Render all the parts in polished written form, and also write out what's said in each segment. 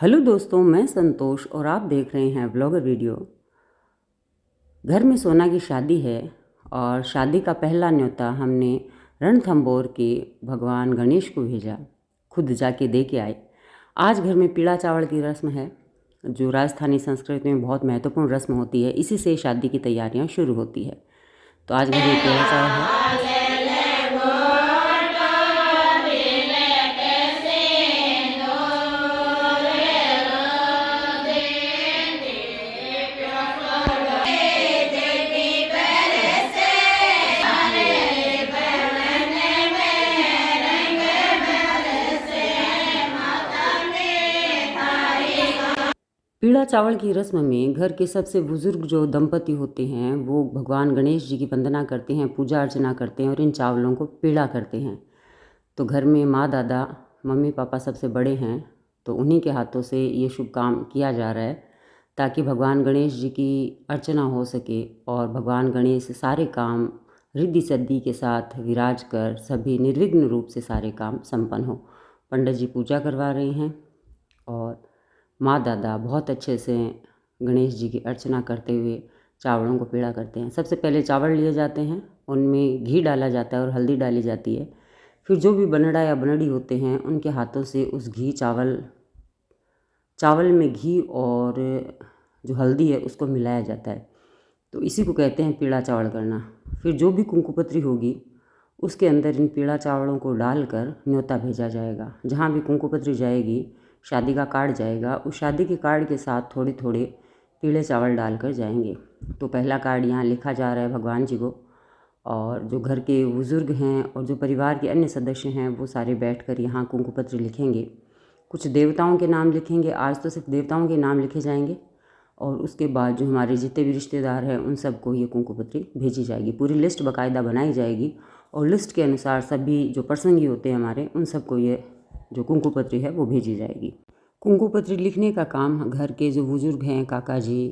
Hello दोस्तों, मैं संतोष और आप देख रहे हैं ब्लॉगर वीडियो। घर में सोना की शादी है और शादी का पहला न्योता हमने रणथंभौर के भगवान गणेश को भेजा। खुद जाके दे के आए। आज घर में पीला चावल की रस्म है, जो राजस्थानी संस्कृति में बहुत महत्वपूर्ण रस्म होती है। इसी से शादी की तैयारियां शुरू होती है। तो आज घर में पीला चावल है। पीला चावल की रस्म में घर के सबसे बुजुर्ग जो दंपति होते हैं वो भगवान गणेश जी की वंदना करते हैं, पूजा अर्चना करते हैं और इन चावलों को पीला करते हैं। तो घर में माँ दादा मम्मी पापा सबसे बड़े हैं, तो उन्हीं के हाथों से ये शुभ काम किया जा रहा है ताकि भगवान गणेश जी की अर्चना हो सके और भगवान गणेश सारे काम रिद्धि सिद्धि के साथ विराज कर सभी निर्विघ्न रूप से सारे काम संपन्न हो। पंडित जी पूजा करवा रहे हैं और माँ दादा बहुत अच्छे से गणेश जी की अर्चना करते हुए चावलों को पीला करते हैं। सबसे पहले चावल लिए जाते हैं, उनमें घी डाला जाता है और हल्दी डाली जाती है। फिर जो भी बनड़ा या बनड़ी होते हैं उनके हाथों से उस चावल में घी और जो हल्दी है उसको मिलाया जाता है। तो इसी को कहते हैं पीला चावल करना। फिर जो भी कुंकुपत्री होगी उसके अंदर इन पीला चावलों को डालकर न्योता भेजा जाएगा। जहाँ भी कुंकुपत्री जाएगी, शादी का कार्ड जाएगा, उस शादी के कार्ड के साथ थोड़े थोड़े पीले चावल डालकर जाएंगे। तो पहला कार्ड यहाँ लिखा जा रहा है भगवान जी को, और जो घर के बुज़ुर्ग हैं और जो परिवार के अन्य सदस्य हैं वो सारे बैठकर यहाँ कुंकुपत्री लिखेंगे। कुछ देवताओं के नाम लिखेंगे, आज तो सिर्फ देवताओं के नाम लिखे जाएंगे, और उसके बाद जो हमारे जितने भी रिश्तेदार हैं उन सबको ये कुंकुपत्री भेजी जाएगी। पूरी लिस्ट बाकायदा बनाई जाएगी और लिस्ट के अनुसार सभी जो प्रसंगी होते हैं हमारे उन सबको ये जो कुंकुपत्री है वो भेजी जाएगी। कुंकुपत्री लिखने का काम घर के जो बुज़ुर्ग हैं, काका जी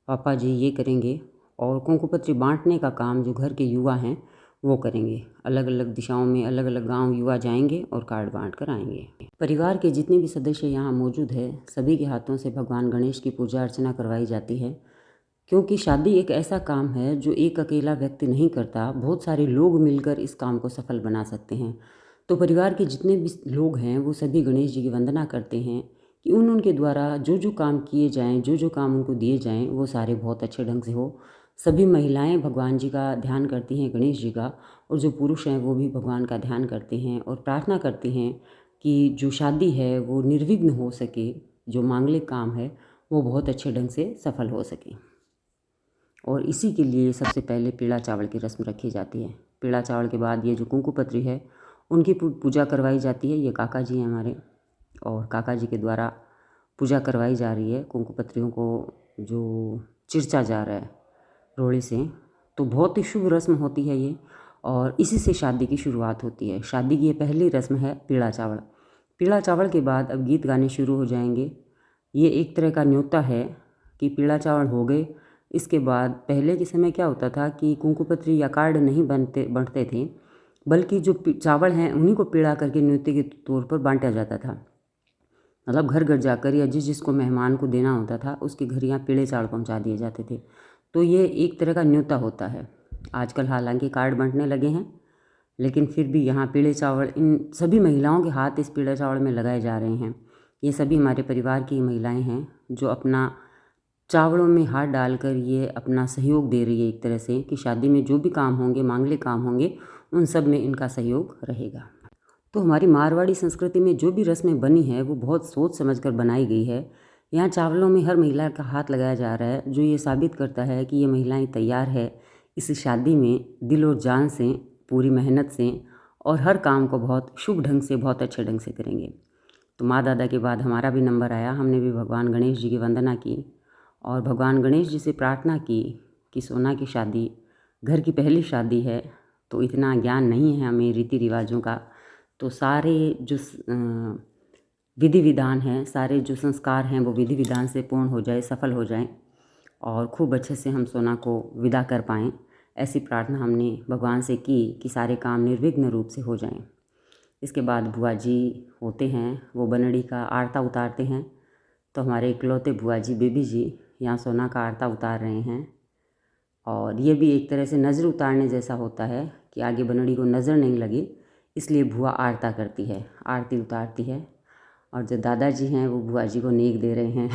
पापा जी, ये करेंगे, और कुंकुपत्री बांटने का काम जो घर के युवा हैं वो करेंगे। अलग अलग दिशाओं में अलग अलग गांव युवा जाएंगे और कार्ड बांट कर आएंगे। परिवार के जितने भी सदस्य यहाँ मौजूद है सभी के हाथों से भगवान गणेश की पूजा अर्चना करवाई जाती है, क्योंकि शादी एक ऐसा काम है जो एक अकेला व्यक्ति नहीं करता, बहुत सारे लोग मिलकर इस काम को सफल बना सकते हैं। तो परिवार के जितने भी लोग हैं वो सभी गणेश जी की वंदना करते हैं कि उनके द्वारा जो जो काम किए जाएं, जो जो काम उनको दिए जाएं वो सारे बहुत अच्छे ढंग से हो। सभी महिलाएं भगवान जी का ध्यान करती हैं, गणेश जी का, और जो पुरुष हैं वो भी भगवान का ध्यान करते हैं और प्रार्थना करते हैं कि जो शादी है वो निर्विघ्न हो सके, जो मांगलिक काम है वो बहुत अच्छे ढंग से सफल हो सके। और इसी के लिए सबसे पहले पीला चावल की रस्म रखी जाती है। पीला चावल के बाद ये जो कुंकुपत्री है उनकी पूजा करवाई जाती है। ये काका जी हैं हमारे, और काका जी के द्वारा पूजा करवाई जा रही है। कुंकुपत्रियों को जो चिरचा जा रहा है रोड़े से, तो बहुत ही शुभ रस्म होती है ये, और इसी से शादी की शुरुआत होती है। शादी की ये पहली रस्म है पीला चावल। पीला चावल के बाद अब गीत गाने शुरू हो जाएंगे। ये एक तरह का न्योता है कि पीला चावल हो गए। इसके बाद पहले के समय क्या होता था कि कुंकुपत्री या कार्ड नहीं बंटते थे, बल्कि जो चावल हैं उन्हीं को पीला करके न्योते के तौर पर बांटा जाता था। मतलब घर घर जाकर या जिस जिसको मेहमान को देना होता था उसके घर यहाँ पीले चावल पहुँचा दिए जाते थे। तो ये एक तरह का न्योता होता है। आजकल हालांकि कार्ड बंटने लगे हैं, लेकिन फिर भी यहाँ पीले चावल इन सभी महिलाओं के हाथ इस पीले चावल में लगाए जा रहे हैं। ये सभी हमारे परिवार की महिलाएं हैं जो अपना चावलों में हाथ डालकर ये अपना सहयोग दे रही है एक तरह से, कि शादी में जो भी काम होंगे, मांगलिक काम होंगे, उन सब में इनका सहयोग रहेगा। तो हमारी मारवाड़ी संस्कृति में जो भी रस्में बनी है वो बहुत सोच समझ कर बनाई गई है। यहाँ चावलों में हर महिला का हाथ लगाया जा रहा है, जो ये साबित करता है कि ये महिलाएं तैयार है इस शादी में दिल और जान से, पूरी मेहनत से, और हर काम को बहुत शुभ ढंग से, बहुत अच्छे ढंग से करेंगे। तो माँ दादा के बाद हमारा भी नंबर आया। हमने भी भगवान गणेश जी की वंदना की और भगवान गणेश जी से प्रार्थना की कि सोना की शादी घर की पहली शादी है, तो इतना ज्ञान नहीं है हमें रीति रिवाजों का। तो सारे जो विधि विधान हैं, सारे जो संस्कार हैं वो विधि विधान से पूर्ण हो जाए, सफल हो जाएं, और खूब अच्छे से हम सोना को विदा कर पाएँ। ऐसी प्रार्थना हमने भगवान से की कि सारे काम निर्विघ्न रूप से हो जाएं। इसके बाद बुआ जी होते हैं, वो बनड़ी का आरता उतारते हैं। तो हमारे इकलौते बुआ जी बेबी जी यहाँ सोना का आरता उतार रहे हैं। और ये भी एक तरह से नज़र उतारने जैसा होता है कि आगे बनड़ी को नज़र नहीं लगे, इसलिए बुआ आरता करती है, आरती उतारती है। और जो दादाजी हैं वो बुआ जी को नेक दे रहे हैं।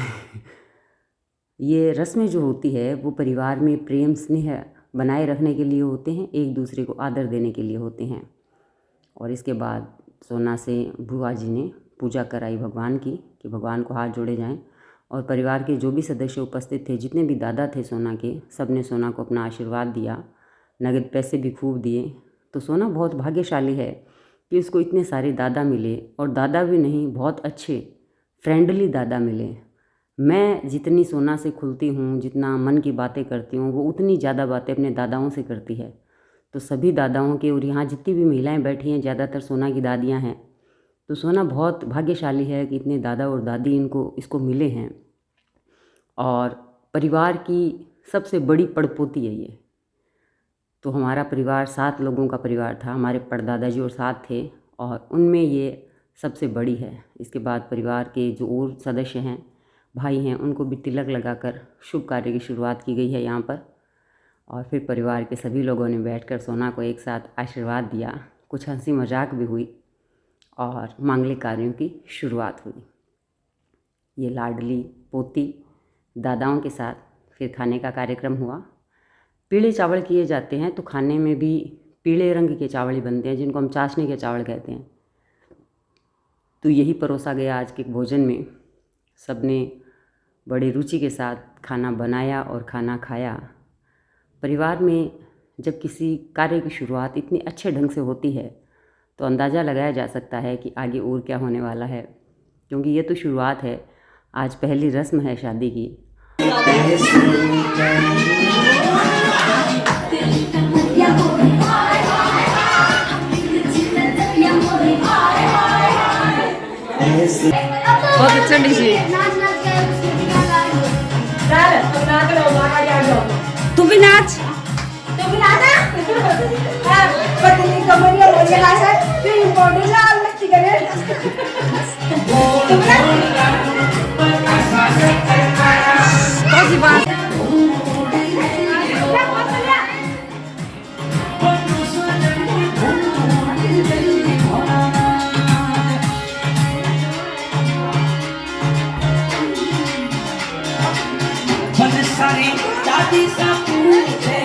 ये रस्में जो होती है वो परिवार में प्रेम स्नेह बनाए रखने के लिए होते हैं, एक दूसरे को आदर देने के लिए होते हैं। और इसके बाद सोना से बुआ जी ने पूजा कराई भगवान की कि भगवान को हाथ जोड़े जाएं। और परिवार के जो भी सदस्य उपस्थित थे, जितने भी दादा थे सोना के, सब ने सोना को अपना आशीर्वाद दिया, नगद पैसे भी खूब दिए। तो सोना बहुत भाग्यशाली है कि उसको इतने सारे दादा मिले, और दादा भी नहीं, बहुत अच्छे फ्रेंडली दादा मिले। मैं जितनी सोना से खुलती हूँ, जितना मन की बातें करती हूँ, वो उतनी ज़्यादा बातें अपने दादाओं से करती है। तो सभी दादाओं के, और यहाँ जितनी भी महिलाएं बैठी हैं ज़्यादातर सोना की दादियाँ हैं। तो सोना बहुत भाग्यशाली है कि इतने दादा और दादी इसको मिले हैं। और परिवार की सबसे बड़ी पड़पोती है ये। तो हमारा परिवार 7 लोगों का परिवार था, हमारे परदादा जी और 7 थे, और उनमें ये सबसे बड़ी है। इसके बाद परिवार के जो और सदस्य हैं, भाई हैं, उनको भी तिलक लगाकर शुभ कार्य की शुरुआत की गई है यहाँ पर। और फिर परिवार के सभी लोगों ने बैठकर सोना को एक साथ आशीर्वाद दिया, कुछ हंसी मजाक भी हुई और मांगलिक कार्यों की शुरुआत हुई। ये लाडली पोती दादाओं के साथ फिर खाने का कार्यक्रम हुआ। पीले चावल किए जाते हैं, तो खाने में भी पीले रंग के चावल ही बनते हैं, जिनको हम चाशनी के चावल कहते हैं। तो यही परोसा गया आज के भोजन में। सबने बड़े रुचि के साथ खाना बनाया और खाना खाया। परिवार में जब किसी कार्य की शुरुआत इतनी अच्छे ढंग से होती है तो अंदाज़ा लगाया जा सकता है कि आगे और क्या होने वाला है, क्योंकि ये तो शुरुआत है। आज पहली रस्म है शादी की। बहुत अच्छा डिश है। तू भी नाच। दादी सा पूछे